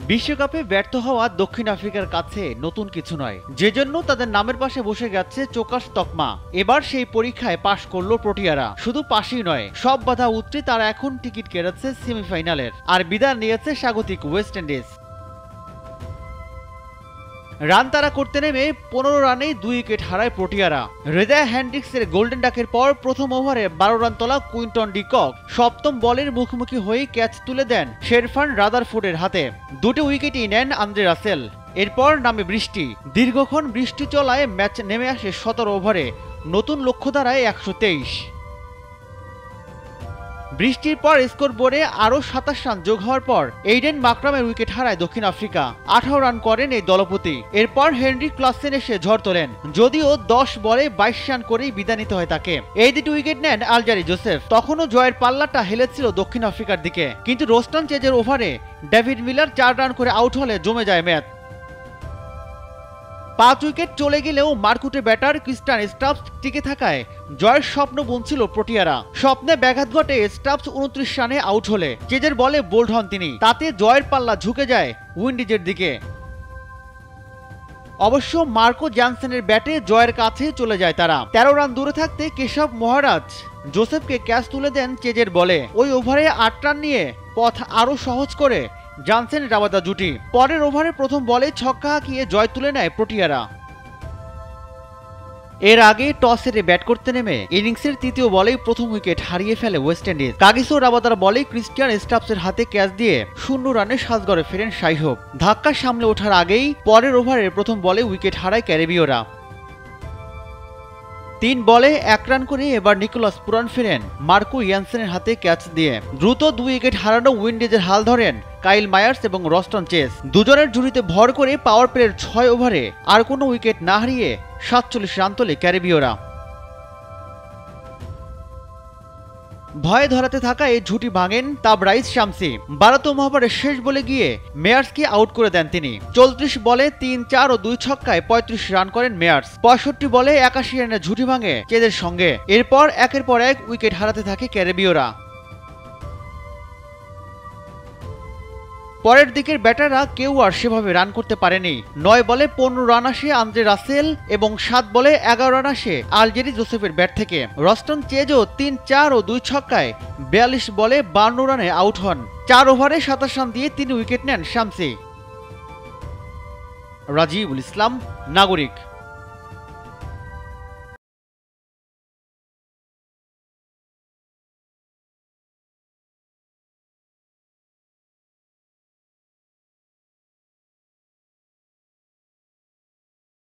বিশ্বকাপে ব্যর্থ হওয়া দক্ষিণ আফ্রিকার কাছে নতুন কিছু নয়, যে জন্য তাদের নামের পাশে বসে গেছে চোকাস তকমা। এবার সেই পরীক্ষায় পাশ করলো প্রোটিয়ারা। শুধু পাশই নয়, সব বাধা উতরে তারা এখন টিকিট কেটেছে সেমিফাইনালের, আর বিদায় নিয়েছে স্বাগতিক ওয়েস্ট ইন্ডিজ। রান তারা করতে নেমে 15 রানেই 2 উইকেট হারায় প্রোটিয়ারা। হৃদয় হ্যান্ড্রিক্সের গোল্ডেন ডাকের পর প্রথম ওভারে 12 রান তোলা কুইন্টন ডি কক সপ্তম বলের মুখোমুখি হয়ে ক্যাচ তুলে দেন শেরফান রাদারফোর্ডের হাতে। দুটো উইকেটই নেন আন্দ্রে রাসেল। এরপর নামে বৃষ্টি। দীর্ঘক্ষণ বৃষ্টি চলায় ম্যাচ নেমে আসে 17 ওভারে। নতুন লক্ষ্য দাঁড়ায় 123। বৃষ্টির পর স্কোরবোর্ডে আরও 27 রান যোগ হওয়ার পর এইডেন মাকরামের উইকেট হারায় দক্ষিণ আফ্রিকা। 18 রান করেন এই দলপতি। এরপর হেনরিক ক্লাসেন এসে ঝড় তোলেন, যদিও 10 বলে 22 রান করেই বিদায় নিতে হয় তাকে। এই দুটি উইকেট নেন আলজারি জোসেফ। তখনও জয়ের পাল্লাটা হেলেছিল দক্ষিণ আফ্রিকার দিকে, কিন্তু রোস্টন চেজের ওভারে ডেভিড মিলার 4 রান করে আউট হলে জমে যায় ম্যাচ। 5 উইকেট চলে গেলেও মারকুটে ব্যাটার ক্রিস্টান স্টাফস টিকে থাকায় জয়ের স্বপ্ন বুনছিল প্রোটিয়ারা। স্বপ্নে ব্যাঘাত ঘটে স্টাফস 29 রানে আউট হলে চেজের বলে বোল্ড হন তিনি। তাতে জয়ের পাল্লা ঝুঁকে যায় উইন্ডিজের দিকে। অবশ্য মার্কো জ্যানসেনের ব্যাটে জয়ের কাছে চলে যায় তারা। 13 রান দূরে থাকতে কেশব মহারাজ জোসেফকে ক্যাচ তুলে দেন চেজের বলে। ওই ওভারে 8 রান নিয়ে পথ আরও সহজ করে জানসেন রাবাদা জুটি। পরের ওভারে প্রথম বলে ছক্কা হাঁকিয়ে জয় তুলে নেয় প্রোটিয়ারা। এর আগে টস হেরে ব্যাট করতে নেমে ইনিংসের তৃতীয় বলেই প্রথম উইকেট হারিয়ে ফেলে ওয়েস্ট ইন্ডিজ। কাগিসো রাবাদার বলে ক্রিস্টিয়ান স্টাফসের হাতে ক্যাচ দিয়ে 0 রানে সাজঘরে ফেরেন শাই হোপ। ধাক্কা সামলে ওঠার আগেই পরের ওভারের প্রথম বলে উইকেট হারায় ক্যারিবীয়রা। 3 বলে 1 রান করে এবার নিকোলাস পুরান ফেরেন মার্কো ইয়ানসেনের হাতে ক্যাচ দিয়ে। দ্রুত 2 উইকেট হারানো উইন্ডিজের হাল ধরেন কাইল মায়ার্স এবং রস্টন চেজ। দুজনের ঝুড়িতে ভর করে পাওয়ার প্লের 6 ওভারে আর কোনো উইকেট না হারিয়ে 47 রান তোলে ক্যারিবীয়রা। ভয়ে ধরাতে থাকা এই ঝুঁটি ভাঙেন তাবরাইজ শামসি। 12তম ওভারের শেষ বলে গিয়ে মেয়ার্সকে আউট করে দেন তিনি। 34 বলে 3, 4 ও 2 ছক্কায় 35 রান করেন মেয়ার্স। 65 বলে 81 রানের ঝুঁটি ভাঙে চেজের সঙ্গে। এরপর একের পর এক উইকেট হারাতে থাকে ক্যারিবীয়রা। পরের দিকের ব্যাটাররা কেউ আর সেভাবে রান করতে পারেনি। 9 বলে 15 রান আসে আন্দ্রে রাসেল এবং 7 বলে 11 রান আসে আলজেরি জোসেফের ব্যাট থেকে। রস্টন চেজও 3, 4 ও 2 ছক্কায় 42 বলে 52 রানে আউট হন। 4 ওভারে 27 রান দিয়ে 3 উইকেট নেন শামসি। রাজিবুল ইসলাম, নাগরিক।